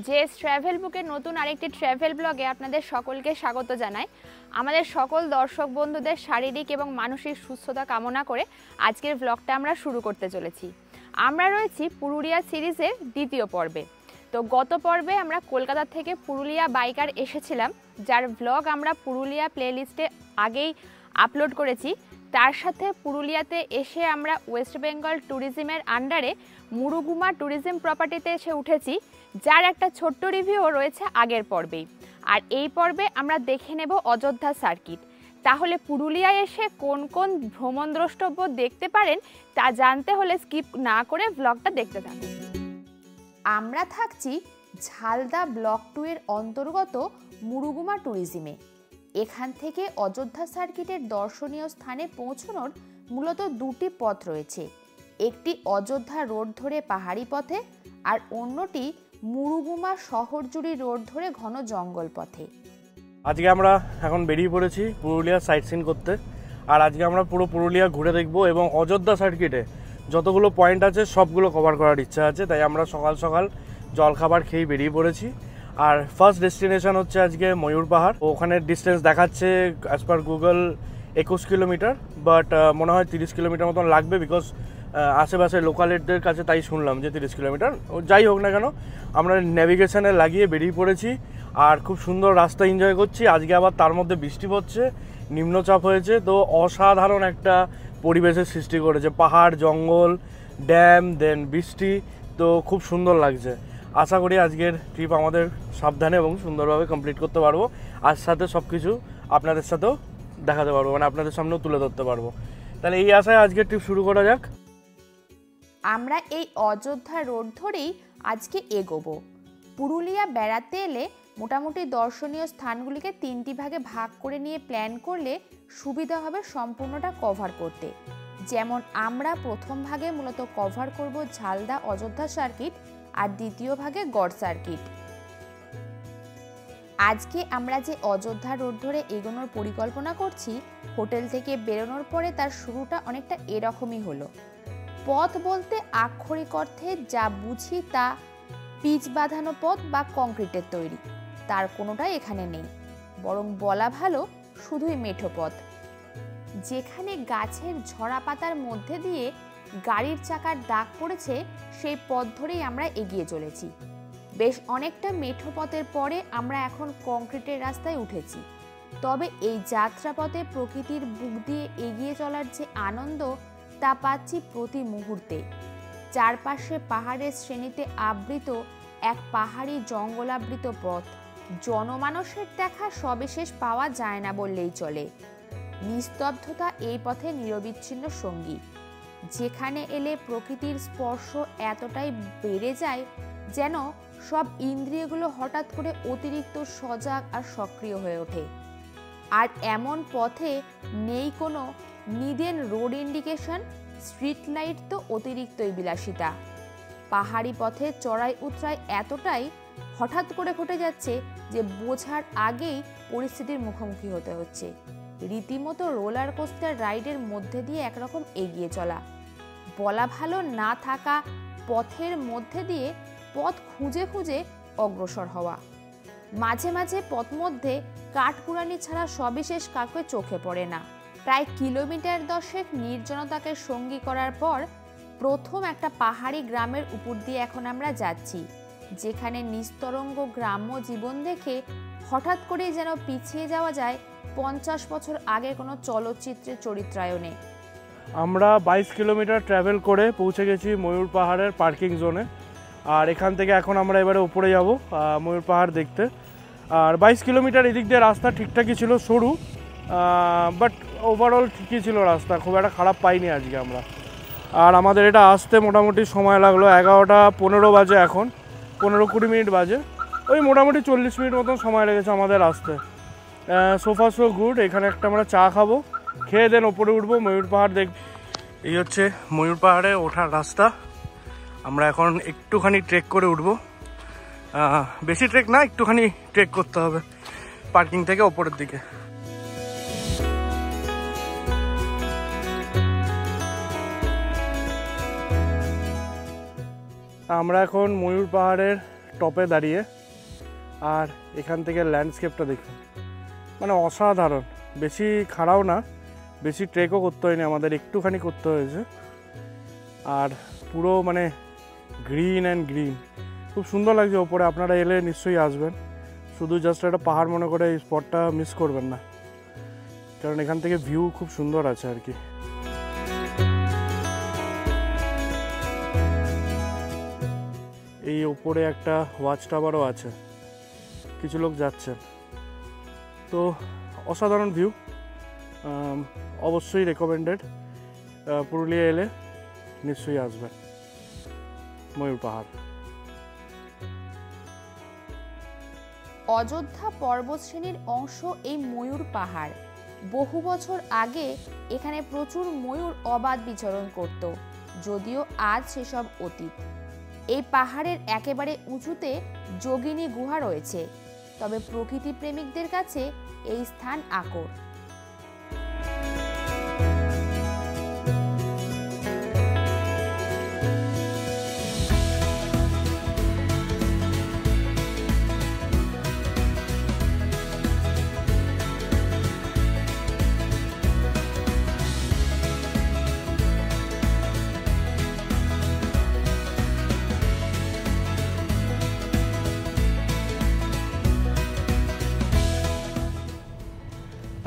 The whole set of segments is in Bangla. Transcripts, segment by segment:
জেএস ট্রাভেল বুকের নতুন আরেকটি ট্রাভেল ব্লগে আপনাদের সকলকে স্বাগত জানাই। আমাদের সকল দর্শক বন্ধুদের শারীরিক এবং মানসিক সুস্থতা কামনা করে আজকের ব্লগটা আমরা শুরু করতে চলেছি। আমরা রয়েছি পুরুলিয়া সিরিজের দ্বিতীয় পর্বে। তো গত পর্বে আমরা কলকাতা থেকে পুরুলিয়া বাইকার এসেছিলাম, যার ব্লগ আমরা পুরুলিয়া প্লেলিস্টে আগেই আপলোড করেছি। তার সাথে পুরুলিয়াতে এসে আমরা ওয়েস্ট বেঙ্গল ট্যুরিজমের আন্ডারে মুরুগুমা ট্যুরিজম প্রপার্টিতে এসে উঠেছি, যার একটা ছোট্ট রিভিউ রয়েছে আগের পর্বেই। আর এই পর্বে আমরা দেখে নেব অযোধ্যা সার্কিট। তাহলে পুরুলিয়ায় এসে কোন কোন ভ্রমণ দ্রষ্টব্য দেখতে পারেন তা জানতে হলে স্কিপ না করে ব্লগটা দেখতে থাকুন। আমরা থাকছি ঝালদা ব্লক 2 এর অন্তর্গত মুরুগুমা ট্যুরিজমে। এখান থেকে অযোধ্যা সার্কিটের দর্শনীয় স্থানে পৌঁছানোর মূলত দুটি পথ রয়েছে, একটি অযোধ্যা রোড ধরে পাহাড়ি পথে আর অন্যটি মুরুগুমা শহরজুড়ি রোড ধরে ঘন জঙ্গল পথে। আজকে আমরা এখন বেরিয়ে পড়েছি পুরুলিয়া সাইট সিন করতে। আর আজকে আমরা পুরো পুরুলিয়া ঘুরে দেখব এবং অযোধ্যা সার্কিটে যতগুলো পয়েন্ট আছে সবগুলো কভার করার ইচ্ছা আছে, তাই আমরা সকাল সকাল জলখাবার খেয়ে বেরিয়ে পড়েছি। আর ফার্স্ট ডেস্টিনেশন হচ্ছে আজকে ময়ূর পাহাড়। ওখানে ডিস্টেন্স দেখাচ্ছে as per Google 21 kilometre, but মনে হয় 30 কিলোমিটার মতন লাগবে, বিকজ আশেপাশে লোকালদের কাছে তাই শুনলাম যে 30 কিলোমিটার। যাই হোক না কেন, আমরা নেভিগেশনে লাগিয়ে বেরিয়ে পড়েছি আর খুব সুন্দর রাস্তা এনজয় করছি। আজকে আবার তার মধ্যে বৃষ্টি পড়ছে, নিম্নচাপ হয়েছে, তো অসাধারণ একটা পরিবেশের সৃষ্টি করেছে। পাহাড়, জঙ্গল, ড্যাম, দেন বৃষ্টি, তো খুব সুন্দর লাগছে। আশা করি আজকের ট্রিপ আমাদের সাবধানে এবং সুন্দরভাবে কমপ্লিট করতে পারবো, আর সাথে সব কিছু আপনাদের সাথেও দেখাতে পারবো, মানে আপনাদের সামনেও তুলে ধরতে পারবো। তাহলে এই আশায় আজকের ট্রিপ শুরু করা যাক। আমরা এই অযোধ্যা রোড ধরেই আজকে এগোবো। পুরুলিয়া বেড়াতে এলে মোটামুটি দর্শনীয় স্থানগুলিকে 3টি ভাগে ভাগ করে নিয়ে প্ল্যান করলে সুবিধা হবে সম্পূর্ণটা কভার করতে। যেমন আমরা প্রথম ভাগে মূলত কভার করব ঝালদা অযোধ্যা সার্কিট আর দ্বিতীয় ভাগে গড় সার্কিট। আজকে আমরা যে অযোধ্যা রোড ধরে এগোনোর পরিকল্পনা করছি, হোটেল থেকে বেরোনোর পরে তার শুরুটা অনেকটা এরকমই হলো। পথ বলতে আক্ষরিক অর্থে যা বুঝি তা পিচ বাঁধানো পথ বা কংক্রিটের তৈরি, তার কোনোটাই এখানে নেই, বরং বলা ভালো শুধুই মেঠো পথ, যেখানে গাছের ঝরা পাতার মধ্যে দিয়ে গাড়ির চাকার দাগ পড়েছে সেই পথ ধরেই আমরা এগিয়ে চলেছি। বেশ অনেকটা মেঠো পথের পরে আমরা এখন কংক্রিটের রাস্তায় উঠেছি। তবে এই যাত্রাপথে প্রকৃতির বুক দিয়ে এগিয়ে চলার যে আনন্দ তা পাচ্ছি প্রতি মুহূর্তে। চারপাশে পাহাড়ের শ্রেণীতে আবৃত এক পাহাড়ি জঙ্গলাবৃত পথ, জনমানসের দেখা সবিশেষ পাওয়া যায় না বললেই চলে। নিস্তব্ধতা এই পথে নিরবিচ্ছিন্ন সঙ্গী, যেখানে এলে প্রকৃতির স্পর্শ এতটাই বেড়ে যায় যেন সব ইন্দ্রিয়গুলো হঠাৎ করে অতিরিক্ত সজাগ আর সক্রিয় হয়ে ওঠে। আর এমন পথে নেই কোনো নিডেন রোড ইন্ডিকেশন, স্ট্রিট লাইট তো অতিরিক্তই বিলাসিতা। পাহাড়ি পথে চড়াই উতরাই এতটাই হঠাৎ করে ঘটে যাচ্ছে যে বোঝার আগেই পরিস্থিতির মুখোমুখি হতে হচ্ছে। রীতিমতো রোলার কোস্টার রাইডের মধ্যে দিয়ে একরকম এগিয়ে চলা, বলা ভালো না থাকা পথের মধ্যে দিয়ে পথ খুঁজে খুঁজে অগ্রসর হওয়া। মাঝে মাঝে পথ মধ্যে কাঠকুড়ানি ছাড়া সবিশেষ কাউকে চোখে পড়ে না। প্রায় কিলোমিটার 10 নির্জনতাকে সঙ্গী করার পর প্রথম একটা পাহাড়ি গ্রামের উপর দিয়ে এখন আমরা যাচ্ছি, যেখানে নিস্তরঙ্গ গ্রাম্য জীবন দেখে হঠাৎ করেই যেন পিছিয়ে যাওয়া যায় 50 বছর আগে কোনো চলচ্চিত্রের চরিত্রায়নে। আমরা 22 কিলোমিটার ট্রাভেল করে পৌঁছে গেছি ময়ূর পাহাড়ের পার্কিং জোনে। আর এখান থেকে এখন আমরা এবারে উপরে যাব ময়ূর পাহাড় দেখতে। আর 22 কিলোমিটার এদিক দিয়ে রাস্তা ঠিকঠাকই ছিল, সরু, বাট ওভারঅল ঠিকই ছিল রাস্তা, খুব একটা খারাপ পাইনি আজকে আমরা। আর আমাদের এটা আসতে মোটামুটি সময় লাগলো 11টা 15 বাজে, এখন 15-20 মিনিট বাজে, ওই মোটামুটি 40 মিনিট মতন সময় লেগেছে আমাদের আসতে। Sofa so good. এখানে একটা আমরা চা খাবো, খেয়ে দেন ওপরে উঠবো, ময়ূর পাহাড় দেখ। এই হচ্ছে ময়ূর পাহাড়ে ওঠার রাস্তা। আমরা এখন একটুখানি ট্রেক করে উঠবো, বেশি ট্রেক না, একটুখানি ট্রেক করতে হবে পার্কিং থেকে ওপরের দিকে। আমরা এখন ময়ূর পাহাড়ের টপে দাঁড়িয়ে, আর এখান থেকে ল্যান্ডস্কেপটা দেখুন, মানে অসাধারণ। বেশি খাড়াও না, বেশি ট্রেকও করতে হয়নি আমাদের, একটুখানি করতে হয়েছে। আর পুরো মানে গ্রিন অ্যান্ড গ্রিন, খুব সুন্দর লাগছে ওপরে। আপনারা এলে নিশ্চয়ই আসবেন, শুধু জাস্ট একটা পাহাড় মনে করে এই স্পটটা মিস করবেন না, কারণ এখান থেকে ভিউ খুব সুন্দর আছে আর কি। এই ওপরে একটা ওয়াচ টাওয়ারও আছে, কিছু লোক যাচ্ছেন। তো অসাধারণ ভিউ, অবশ্যই রেকমেন্ডেড। পুরুলিয়া এলে নিশ্চয়ই আসবেন ময়ূর পাহাড়। অযোধ্যা পর্বতশ্রেণীর অংশ এই ময়ূর পাহাড়। বহু বছর আগে এখানে প্রচুর ময়ূর অবাধ বিচরণ করত, যদিও আজ সেসব অতীত। এই পাহাড়ের একেবারে উঁচুতে যোগিনী গুহা রয়েছে, তবে প্রকৃতি প্রেমিকদের কাছে এই স্থান আকর।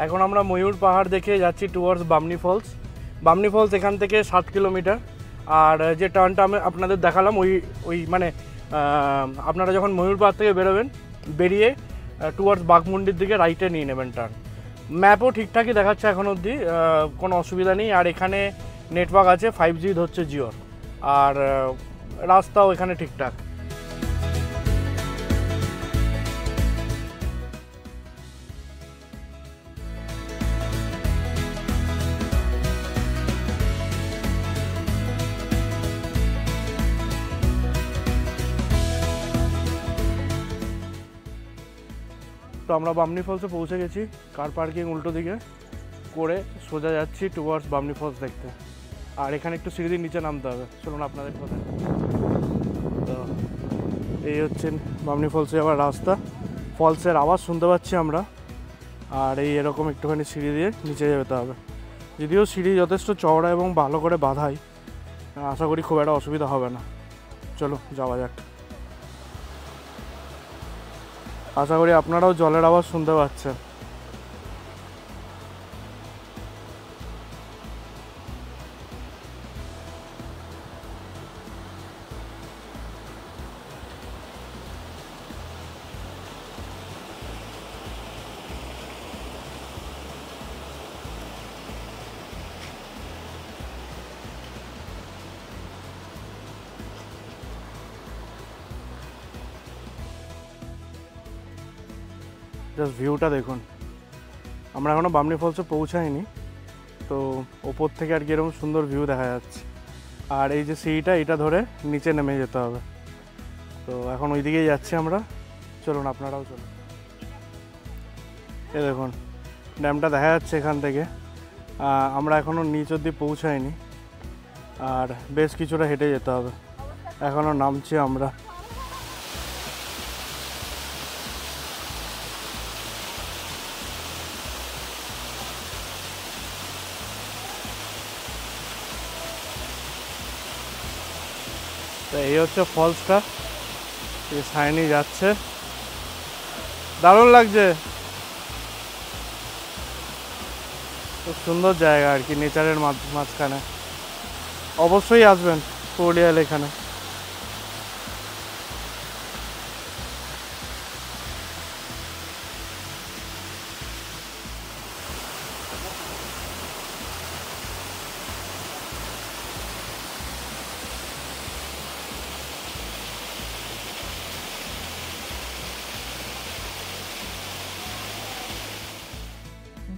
এখন আমরা ময়ূর পাহাড় দেখে যাচ্ছি towards Bamni falls. Bamni falls এখান থেকে 7 কিলোমিটার। আর যে টার্নটা আমি আপনাদের দেখালাম ওই মানে আপনারা যখন ময়ূর পাহাড় থেকে বেরোবেন, বেরিয়ে টুয়ার্ডস বাঘমুন্ডির দিকে রাইটে নিয়ে নেবেন টার্ন। ম্যাপও ঠিকঠাকই দেখাচ্ছে এখন অবধি, কোনো অসুবিধা নেই। আর এখানে নেটওয়ার্ক আছে, 5G ধরছে জিওর, আর রাস্তাও এখানে ঠিকঠাক। তো আমরা বামনি ফলসে পৌঁছে গেছি। কার পার্কিং উল্টো দিকে করে সোজা যাচ্ছি টুয়ার্ডস বামনি ফলস দেখতে। আর এখানে একটু সিঁড়ি নিচে নামতে হবে, চলুন আপনাদের কথা। তো এই হচ্ছে বামনি ফলসে যাওয়ার রাস্তা। ফলসের আওয়াজ শুনতে পাচ্ছি আমরা, আর এই এরকম একটুখানি সিঁড়ি দিয়ে নিচে যেতে হবে। যদিও সিঁড়ি যথেষ্ট চওড়া এবং ভালো করে বাঁধাই, আশা করি খুব একটা অসুবিধা হবে না। চলো যাওয়া যাক। আশা করি আপনারাও জলের আওয়াজ শুনতে পাচ্ছেন। জাস্ট ভিউটা দেখুন। আমরা এখনও বামনি ফলসে পৌঁছাইনি, তো ওপর থেকে আর কি এরকম সুন্দর ভিউ দেখা যাচ্ছে। আর এই যে সিঁড়িটা, এটা ধরে নিচে নেমে যেতে হবে। তো এখন ওই দিকেই যাচ্ছি আমরা, চলুন আপনারাও চলুন। এই দেখুন ড্যামটা দেখা যাচ্ছে এখান থেকে। আমরা এখনও নিচ অব্দি পৌঁছাইনি, আর বেশ কিছুটা হেঁটে যেতে হবে। এখনও নামছি আমরা। তো এই হচ্ছে ফলসটা, এই সাইনি যাচ্ছে, দারুণ লাগছে। খুব সুন্দর জায়গা আর কি, নেচারের মাঝখানে। অবশ্যই আসবেন পুরুলিয়ার এখানে।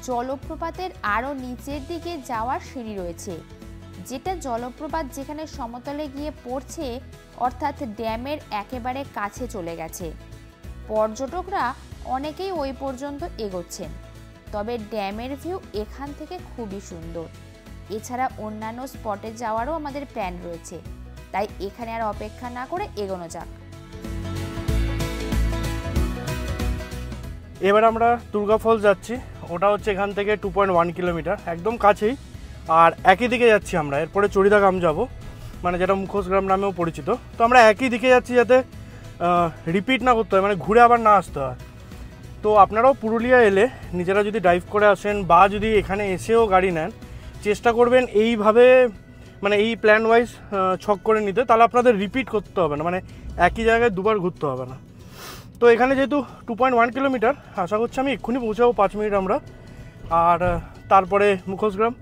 জলপ্রপাতের আরও নিচের দিকে যাওয়ার সিঁড়ি রয়েছে, যেটা জলপ্রপাত যেখানে সমতলে গিয়ে পড়ছে, অর্থাৎ ড্যামের একেবারে কাছে চলে গেছে। পর্যটকরা অনেকেই ওই পর্যন্ত এগোচ্ছেন, তবে ড্যামের ভিউ এখান থেকে খুবই সুন্দর। এছাড়া অন্যান্য স্পটে যাওয়ারও আমাদের প্ল্যান রয়েছে, তাই এখানে আর অপেক্ষা না করে এগোনো যাক। এবার আমরা দুর্গা ফলস যাচ্ছি, ওটা হচ্ছে এখান থেকে 2.1 কিলোমিটার, একদম কাছেই। আর একই দিকে যাচ্ছি আমরা, এরপরে চড়িদাগ্রাম যাব, মানে যেটা মুখোশগ্রাম নামেও পরিচিত। তো আমরা একই দিকে যাচ্ছি যাতে রিপিট না করতে হয়, মানে ঘুরে আবার না আসতে হয়। তো আপনারাও পুরুলিয়া এলে নিজেরা যদি ড্রাইভ করে আসেন বা যদি এখানে এসেও গাড়ি নেন, চেষ্টা করবেন এইভাবে, মানে এই প্ল্যান ওয়াইজ ছক করে নিতে, তাহলে আপনাদের রিপিট করতে হবে না, মানে একই জায়গায় দুবার ঘুরতে হবে না। তো এখানে যেহেতু 2.1 কিলোমিটার, আশা করছি আমি এক্ষুনি পৌঁছাবো, 5 মিনিট আমরা। আর তারপরে মুখোশগ্রাম।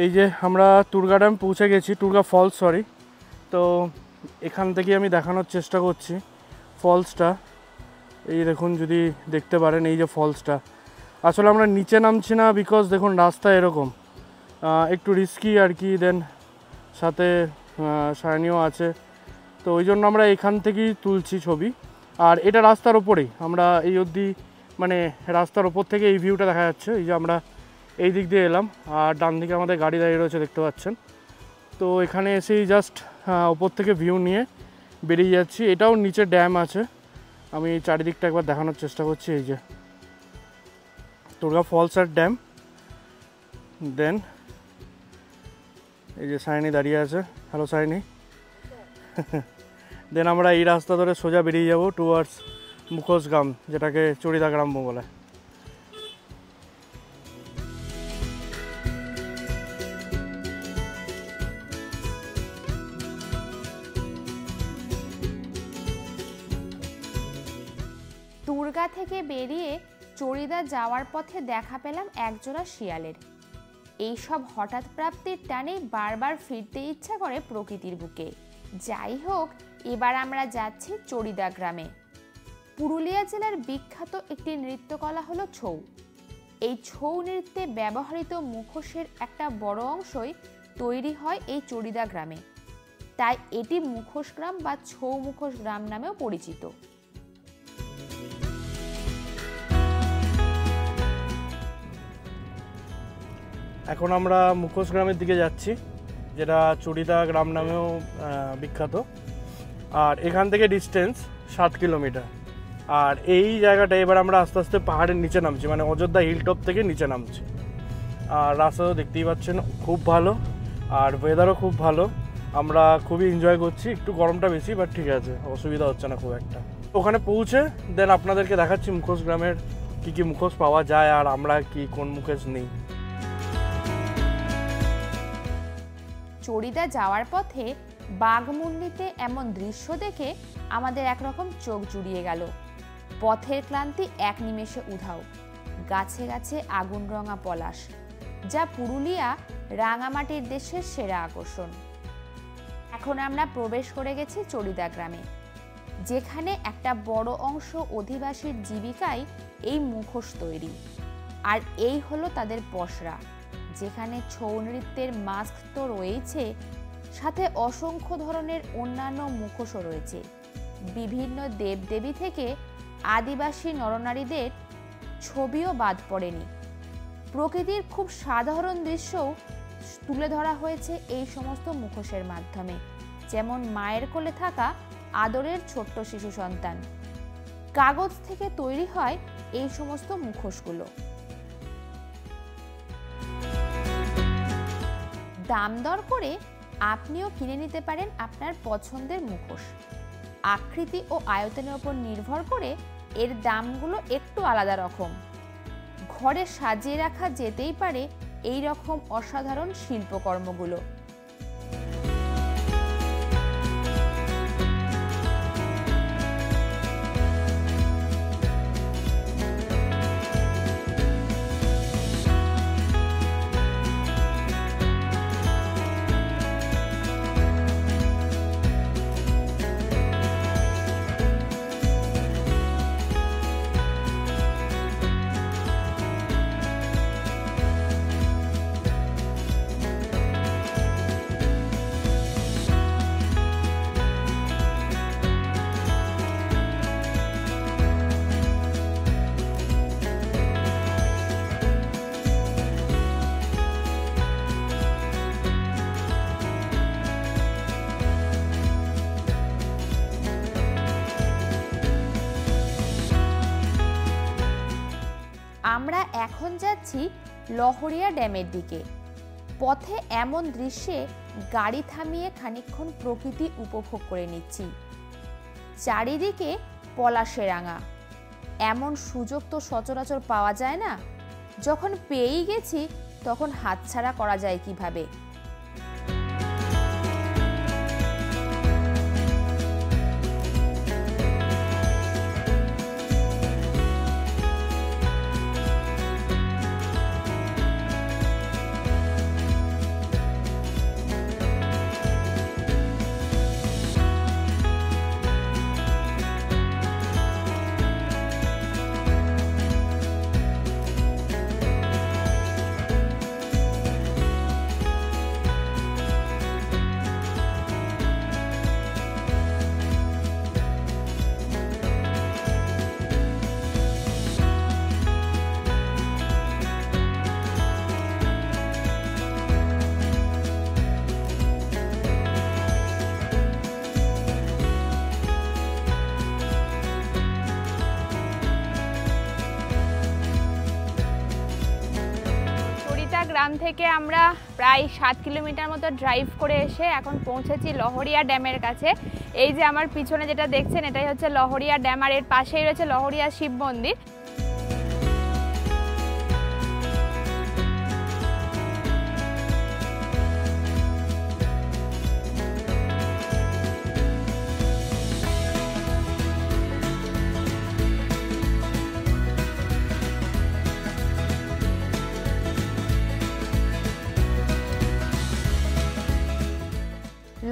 এই যে আমরা টুরগা ড্যাম পৌঁছে গেছি, টুরগা ফলস সরি। তো এখান থেকে আমি দেখানোর চেষ্টা করছি ফলসটা। এই দেখুন, যদি দেখতে পারেন এই যে ফলসটা। আসলে আমরা নিচে নামছি না, বিকজ দেখুন রাস্তা এরকম একটু রিস্কি আর কি, দেন সাথে সায়নিও আছে, তো ওই জন্য আমরা এখান থেকেই তুলছি ছবি। আর এটা রাস্তার ওপরেই, আমরা এই অবধি মানে রাস্তার ওপর থেকে এই ভিউটা দেখা যাচ্ছে। এই যে আমরা এই দিক দিয়ে এলাম, আর ডান দিকে আমাদের গাড়ি দাঁড়িয়ে রয়েছে, দেখতে পাচ্ছেন। তো এখানে এসেই জাস্ট ওপর থেকে ভিউ নিয়ে বেরিয়ে যাচ্ছি। এটাও নিচে ড্যাম আছে, আমি চারিদিকটা একবার দেখানোর চেষ্টা করছি। এই যে টুরগা ফলস আর ড্যাম, দেন এই যে সাইনি দাঁড়িয়ে আছে, হ্যালো সাইনি। দেন আমরা এই রাস্তা ধরে সোজা বেরিয়ে যাব টুয়ার্ডস মুখোশগ্রাম, যেটাকে চড়িদাগ্রাম বলে। দুর্গা থেকে বেরিয়ে চড়িদা যাওয়ার পথে দেখা পেলাম একজোড়া শিয়ালের। এইসব হঠাৎ প্রাপ্তির টানে বারবার ফিরতে ইচ্ছা করে প্রকৃতির বুকে। যাই হোক, এবার আমরা যাচ্ছি চড়িদা গ্রামে। পুরুলিয়া জেলার বিখ্যাত একটি নৃত্যকলা হলো ছৌ। এই ছৌ নৃত্যে ব্যবহৃত মুখোশের একটা বড় অংশই তৈরি হয় এই চড়িদা গ্রামে, তাই এটি মুখোশ গ্রাম বা ছৌ মুখোশ গ্রাম নামেও পরিচিত। এখন আমরা মুখোশ গ্রামের দিকে যাচ্ছি, যেটা চড়িদা গ্রাম নামেও বিখ্যাত। আর এখান থেকে ডিস্টেন্স 7 কিলোমিটার। আর এই জায়গাটা এবার আমরা আস্তে আস্তে পাহাড়ের নিচে নামছি, মানে অযোধ্যা হিলটপ থেকে নিচে নামছি। আর রাস্তাও দেখতেই পাচ্ছেন খুব ভালো, আর ওয়েদারও খুব ভালো, আমরা খুবই এনজয় করছি। একটু গরমটা বেশি, বাট ঠিক আছে, অসুবিধা হচ্ছে না খুব একটা। ওখানে পৌঁছে দেন আপনাদেরকে দেখাচ্ছি মুখোশ গ্রামের কী কী মুখোশ পাওয়া যায়, আর আমরা কি কোন মুখোশ নেই। চড়িদা যাওয়ার পথে বাঘমুন্ডিতে এমন দৃশ্য দেখে আমাদের একরকম চোখ জুড়িয়ে গেল। পথের ক্লান্তি এক নিমেষে উধাও। গাছে গাছে আগুন রঙা পলাশ, যা পুরুলিয়া রাঙামাটির দেশের সেরা আকর্ষণ। এখন আমরা প্রবেশ করে গেছি চড়িদা গ্রামে, যেখানে একটা বড় অংশ অধিবাসীর জীবিকায় এই মুখোশ তৈরি। আর এই হলো তাদের পসরা, যেখানে ছৌ নৃত্যের মাস্ক তো রয়েছে, সাথে অসংখ্য ধরনের অন্যান্য মুখোশও রয়েছে। বিভিন্ন দেবদেবী থেকে আদিবাসী নরনারীদের ছবিও বাদ পড়েনি। প্রকৃতির খুব সাধারণ দৃশ্যও তুলে ধরা হয়েছে এই সমস্ত মুখোশের মাধ্যমে, যেমন মায়ের কোলে থাকা আদরের ছোট্ট শিশু সন্তান। কাগজ থেকে তৈরি হয় এই সমস্ত মুখোশগুলো। দাম দর করে আপনিও কিনে নিতে পারেন আপনার পছন্দের মুখোশ। আকৃতি ও আয়তনের উপর নির্ভর করে এর দামগুলো একটু আলাদা রকম। ঘরে সাজিয়ে রাখা যেতেই পারে এই রকম অসাধারণ শিল্পকর্মগুলো। এখন যাচ্ছি লহরিয়া ড্যামের দিকে। পথে এমন দৃশ্যে গাড়ি থামিয়ে খানিকক্ষণ প্রকৃতি উপভোগ করে নিচ্ছি। চারিদিকে পলাশে রাঙা, এমন সুযোগ তো সচরাচর পাওয়া যায় না। যখন পেয়েই গেছি তখন হাতছাড়া করা যায় কিভাবে। গ্রাম থেকে আমরা প্রায় 7 কিলোমিটার মতো ড্রাইভ করে এসে এখন পৌঁছেছি লহরিয়া ড্যামের কাছে। এই যে আমার পিছনে যেটা দেখছেন এটাই হচ্ছে লহরিয়া ড্যাম, আর এর পাশেই রয়েছে লহরিয়া শিব মন্দির।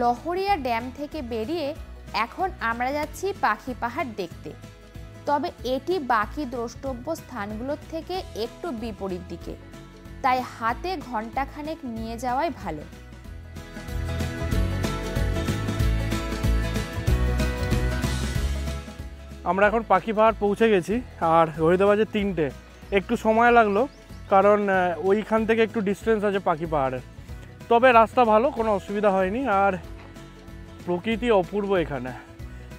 লহরিয়া ড্যাম থেকে বেরিয়ে এখন আমরা যাচ্ছি পাখি পাহাড় দেখতে। তবে এটি বাকি দ্রষ্টব্য স্থানগুলোর থেকে একটু বিপরীত দিকে, তাই হাতে ঘণ্টাখানেক নিয়ে যাওয়াই ভালো। আমরা এখন পাখি পাহাড় পৌঁছে গেছি, আর ঘড়িতে বাজে 3টে। একটু সময় লাগলো কারণ ওইখান থেকে একটু ডিস্টেন্স আছে পাখি পাহাড়ের, তবে রাস্তা ভালো, কোনো অসুবিধা হয়নি। আর প্রকৃতি অপূর্ব এখানে।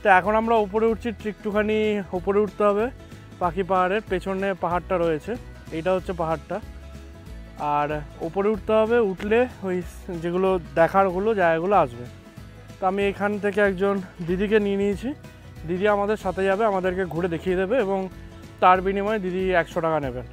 তো এখন আমরা উপরে উঠছি, একটুখানি উপরে উঠতে হবে পাখি পাহাড়ের। পেছনে পাহাড়টা রয়েছে, এইটা হচ্ছে পাহাড়টা, আর উপরে উঠতে হবে। উঠলে ওই যেগুলো দেখারগুলো জায়গাগুলো আসবে। তো আমি এখান থেকে একজন দিদিকে নিয়ে নিয়েছি, দিদি আমাদের সাথে যাবে, আমাদেরকে ঘুরে দেখিয়ে দেবে এবং তার বিনিময়ে দিদি 100 টাকা নেবেন।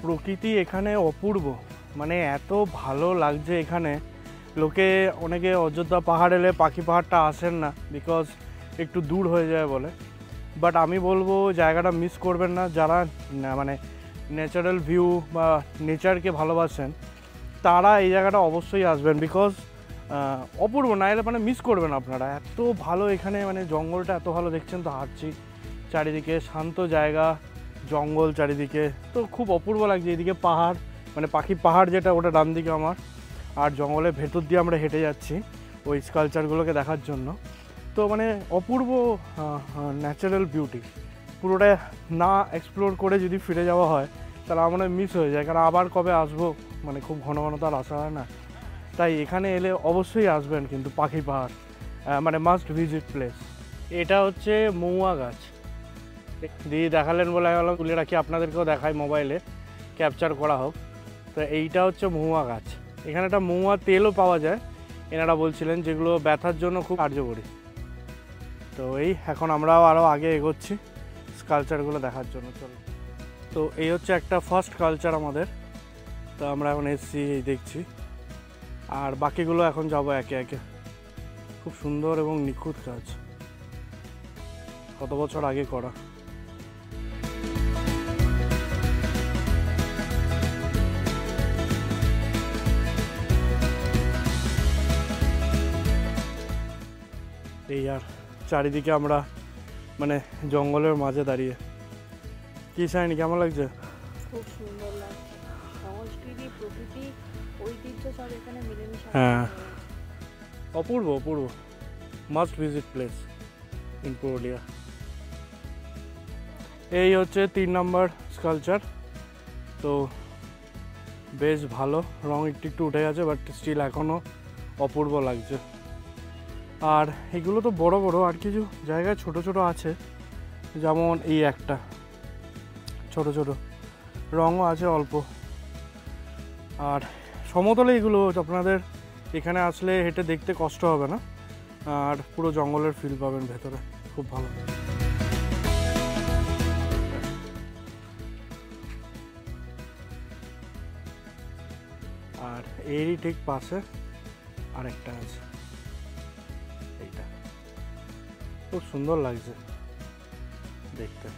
প্রকৃতি এখানে অপূর্ব, মানে এত ভালো লাগছে এখানে। অনেকে অযোধ্যা পাহাড় এলে পাখি পাহাড়টা আসেন না, বিকজ একটু দূর হয়ে যায় বলে। বাট আমি বলবো জায়গাটা মিস করবেন না। যারা মানে ন্যাচারাল ভিউ বা নেচারকে ভালোবাসেন তারা এই জায়গাটা অবশ্যই আসবেন, বিকজ অপূর্ব, না এলে মানে মিস করবেন আপনারা। এত ভালো এখানে, মানে জঙ্গলটা এত ভালো, দেখছেন তো হাঁটছি চারিদিকে, শান্ত জায়গা, জঙ্গল চারিদিকে, তো খুব অপূর্ব লাগছে। এদিকে পাহাড়, মানে পাখি পাহাড় যেটা, ওটা ডান দিকে আমার, আর জঙ্গলের ভেতর দিয়ে আমরা হেঁটে যাচ্ছি ওই স্কালচারগুলোকে দেখার জন্য। তো মানে অপূর্ব ন্যাচারাল বিউটি। পুরোটা না এক্সপ্লোর করে যদি ফিরে যাওয়া হয় তাহলে আমার মিস হয়ে যায়, কারণ আবার কবে আসবো, মানে খুব ঘন ঘন তো আর আসা হয় না। তাই এখানে এলে অবশ্যই আসবেন কিন্তু পাখি পাহাড়, মানে মাস্ট ভিজিট প্লেস। এটা হচ্ছে মৌয়া গাছ, দিদি দেখালেন বলে আমি তুলে রাখি, আপনাদেরকেও দেখাই, মোবাইলে ক্যাপচার করা হোক। তো এইটা হচ্ছে মহুয়া গাছ। এখানে একটা মহুয়া তেলও পাওয়া যায়, এনারা বলছিলেন, যেগুলো ব্যথার জন্য খুব কার্যকরী। তো এই এখন আমরাও আরও আগে এগোচ্ছি স্কালচারগুলো দেখার জন্য। চলো, তো এই হচ্ছে একটা ফার্স্ট কালচার আমাদের। তো আমরা এখন এসছি, এই দেখছি, আর বাকিগুলো এখন যাবো একে একে। খুব সুন্দর এবং নিখুঁত কাজ, কত বছর আগে করা। এই আর চারিদিকে আমরা মানে জঙ্গলের মাঝে দাঁড়িয়ে। কি সাইনি, কেমন লাগছে? খুব সুন্দর লাগছে, সংস্কৃতি প্রকৃতি ঐতিহ্য সব এখানে মিলেমিশে। হ্যাঁ, অপূর্ব অপূর্ব, must visit place in Purulia. এই হচ্ছে 3 নম্বর স্কালচার। তো বেশ ভালো, রং একটু একটু উঠে গেছে, বাট স্টিল এখনও অপূর্ব লাগছে। আর এগুলো তো বড় বড়, আর কিছু জায়গায় ছোট ছোট আছে, যেমন এই একটা ছোট ছোট, রঙও আছে অল্প। আর সমতলে এগুলো আপনাদের এখানে আসলে হেঁটে দেখতে কষ্ট হবে না, আর পুরো জঙ্গলের ফিল পাবেন ভেতরে, খুব ভালো। আর এরই ঠিক পাশে আরেকটা আছে, এইটা খুব সুন্দর লাগছে দেখতে।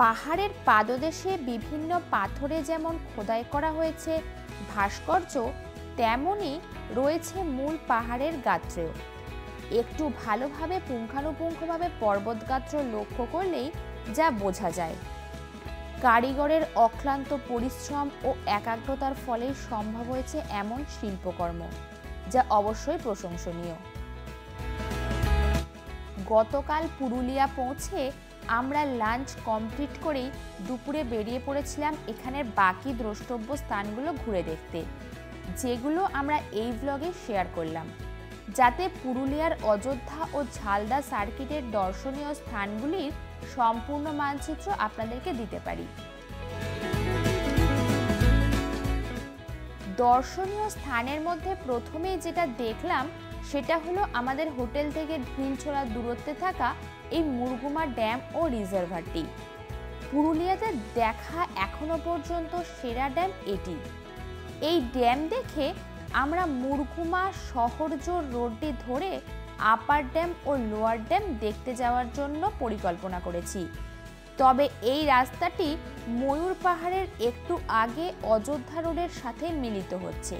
পাহাড়ের পাদদেশে বিভিন্ন পাথরে যেমন খোদাই করা হয়েছে ভাস্কর্য, তেমনই রয়েছে মূল পাহাড়ের গাত্রেও। একটু ভালোভাবে পুঙ্খানুপুঙ্খভাবে পর্বতগাত্র লক্ষ্য করলেই যা বোঝা যায়। কারিগরের অক্লান্ত পরিশ্রম ও একাগ্রতার ফলেই সম্ভব হয়েছে এমন শিল্পকর্ম, যা অবশ্যই প্রশংসনীয়। গতকাল পুরুলিয়া পৌঁছে আমরা লাঞ্চ কমপ্লিট করেই দুপুরে বেরিয়ে পড়েছিলাম এখানের বাকি দ্রষ্টব্য স্থানগুলো ঘুরে দেখতে, যেগুলো আমরা এই ব্লগে শেয়ার করলাম, যাতে পুরুলিয়ার অযোধ্যা ও ঝালদা সার্কিটের দর্শনীয় স্থানগুলির সম্পূর্ণ মানচিত্র আপনাদেরকে দিতে পারি। দর্শনীয় স্থানের মধ্যে প্রথমেই যেটা দেখলাম সেটা হলো আমাদের হোটেল থেকে ঢিলছোড়া দূরত্বে থাকা এই মুরগুমা ড্যাম ও রিজার্ভারটি। পুরুলিয়াতে দেখা এখনো পর্যন্ত সেরা ড্যাম এটি। এই ড্যাম দেখে আমরা মুরগুমা শহরজোর রোডটি ধরে আপার ড্যাম ও লোয়ার ড্যাম দেখতে যাওয়ার জন্য পরিকল্পনা করেছি। তবে এই রাস্তাটি ময়ূর পাহাড়ের একটু আগে অযোধ্যা রোডের সাথে মিলিত হচ্ছে।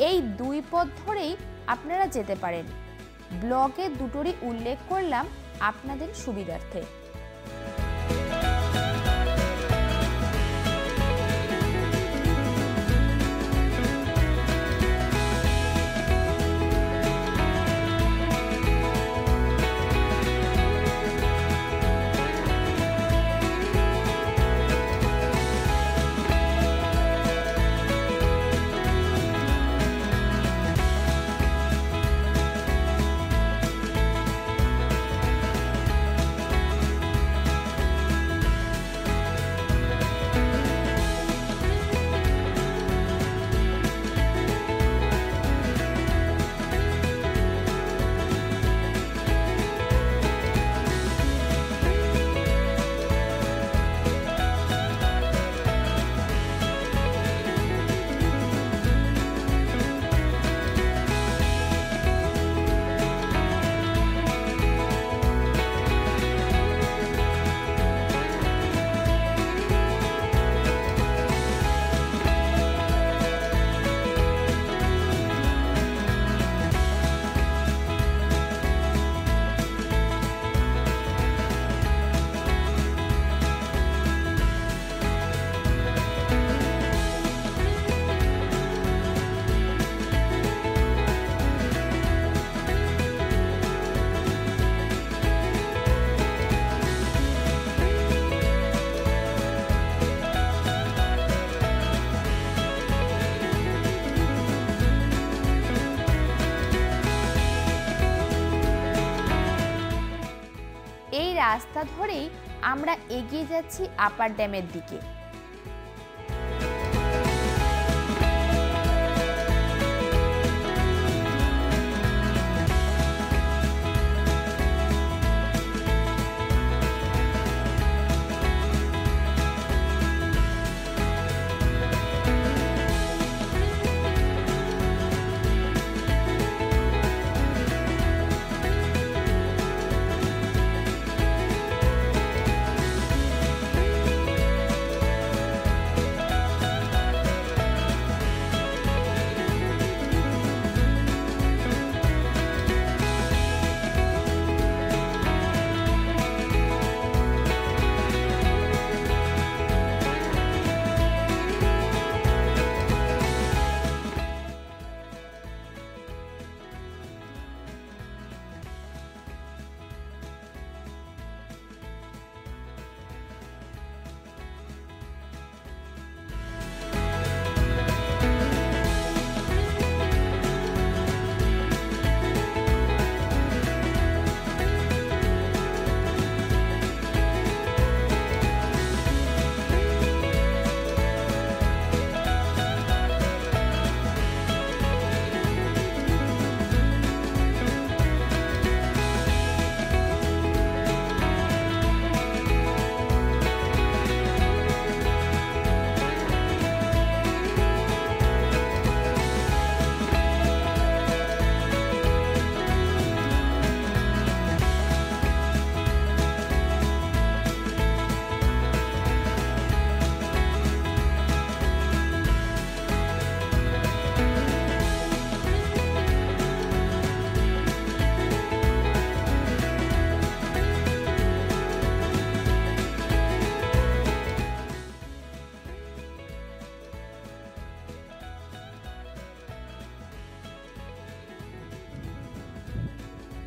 এই দুই পথ ধরেই আপনারা যেতে পারেন। ব্লগে দুটোরই উল্লেখ করলাম আপনাদের সুবিধার্থে। রাস্তা ধরেই আমরা এগিয়ে যাচ্ছি আপার ড্যামের দিকে।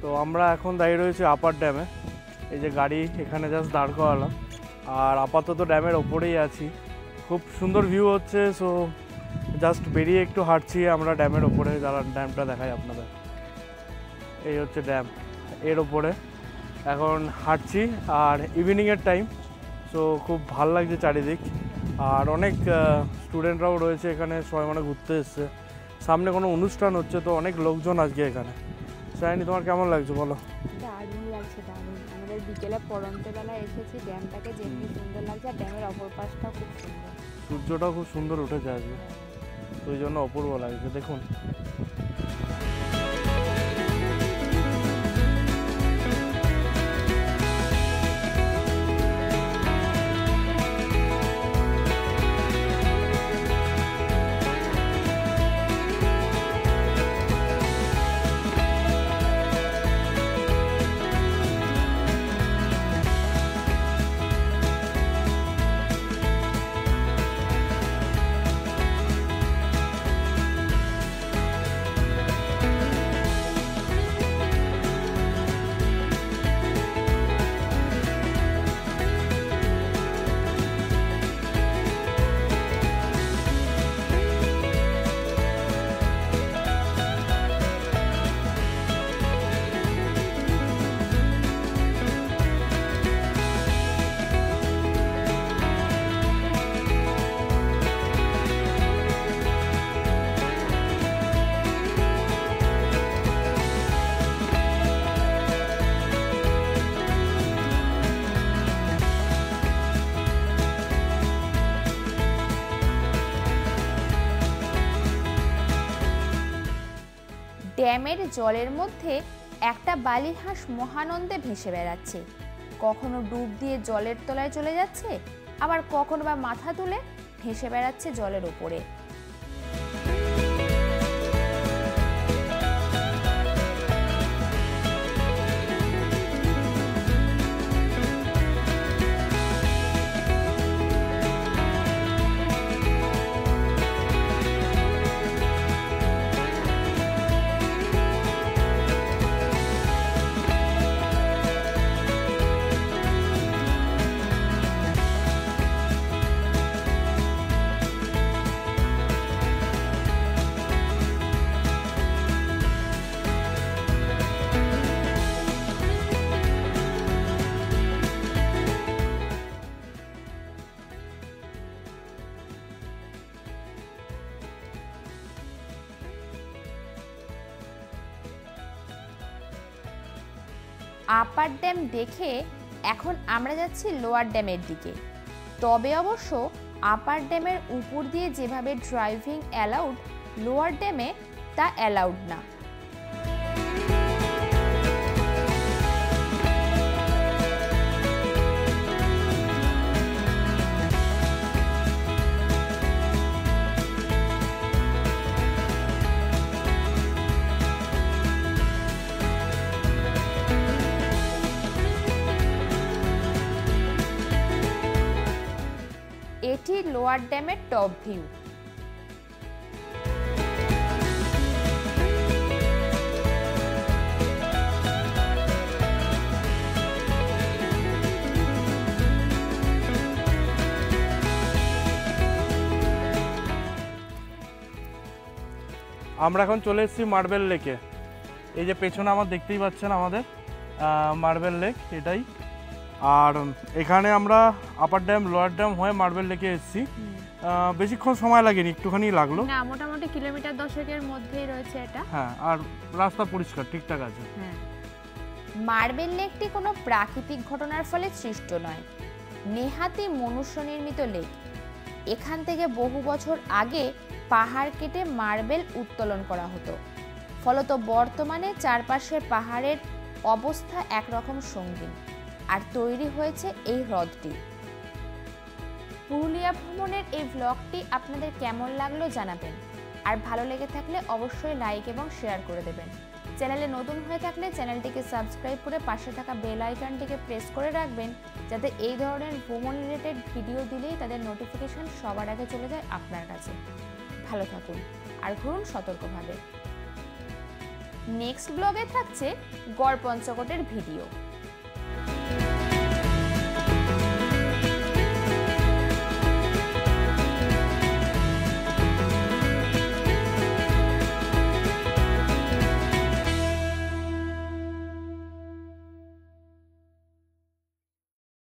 তো আমরা এখন দাঁড়িয়ে রয়েছি আপার ড্যামে। এই যে গাড়ি এখানে জাস্ট দাঁড় করালাম, আর আপাতত ড্যামের ওপরেই আছি। খুব সুন্দর ভিউ হচ্ছে, সো জাস্ট বেরিয়ে একটু হাঁটছি আমরা ড্যামের ওপরে। যারা ড্যামটা দেখায় আপনাদের, এই হচ্ছে ড্যাম, এর ওপরে এখন হাঁটছি। আর ইভিনিংয়ের টাইম, সো খুব ভাল লাগছে চারিদিক। আর অনেক স্টুডেন্টরাও রয়েছে এখানে, সবাই মানে ঘুরতে এসছে। সামনে কোনো অনুষ্ঠান হচ্ছে, তো অনেক লোকজন আজকে এখানে। সায়নী, তোমার কেমন লাগছে বলো? দারুণ লাগছে, দারুণ। আমাদের বিকেলে পড়ন্ত বেলা এসেছি, ড্যামটাকে যেমনি সুন্দর লাগছে, আর ড্যামের অপর পাশটাও খুব সুন্দর। সূর্যটাও খুব সুন্দর উঠেছে আজকে, ওই জন্য অপূর্ব লাগছে দেখুন। ড্যামের জলের মধ্যে একটা বালি হাঁস মহানন্দে ভেসে বেড়াচ্ছে। কখনো ডুব দিয়ে জলের তলায় চলে যাচ্ছে, আবার কখনো বা মাথা তুলে ভেসে বেড়াচ্ছে জলের ওপরে। আপার ড্যাম দেখে এখন আমরা যাচ্ছি লোয়ার ড্যামের দিকে। তবে অবশ্য আপার ড্যামের উপর দিয়ে যেভাবে ড্রাইভিং অ্যালাউড, লোয়ার ড্যামে তা অ্যালাউড না। এটি লোয়ার ড্যামের টপ ভিউ। আমরা এখন চলে এসেছি মার্বেল লেকে। এই যে পেছনে আমার দেখতেই পাচ্ছেন আমাদের মার্বেল লেক এটাই। আর এখানে আমরা আপার ড্যাম লোয়ার ড্যাম হয়ে মার্বেল লেকে এসেছি। বেশিক্ষণ সময় লাগেনি, একটুখানি লাগলো। না, মোটামুটি কিলোমিটার 10 মধ্যেই রয়েছে এটা। হ্যাঁ, আর রাস্তা পরিষ্কার ঠিকঠাক আছে। হ্যাঁ, মার্বেল লেকটি কোনো প্রাকৃতিক ঘটনার ফলে সৃষ্ট নয়, নেহাতি মনুষ্য নির্মিত লেক। এখান থেকে বহু বছর আগে পাহাড় কেটে মার্বেল উত্তোলন করা হতো, ফলত বর্তমানে চারপাশের পাহাড়ের অবস্থা একরকম সঙ্গীন, আর তৈরি হয়েছে এই হ্রদটি। পুরুলিয়া ভ্রমণের এই ব্লগটি আপনাদের কেমন লাগলো জানাবেন, আর ভালো লেগে থাকলে অবশ্যই লাইক এবং শেয়ার করে দেবেন। চ্যানেলে নতুন হয়ে থাকলে চ্যানেলটিকে সাবস্ক্রাইব করে পাশে থাকা বেল আইকনটিকে প্রেস করে রাখবেন, যাতে এই ধরনের ভ্রমণ রিলেটেড ভিডিও দিলেই তাদের নোটিফিকেশন সবার আগে চলে যায় আপনার কাছে। ভালো থাকুন আর ঘুরুন সতর্কভাবে। নেক্সট ব্লগে থাকছে গড় পঞ্চকোটের ভিডিও।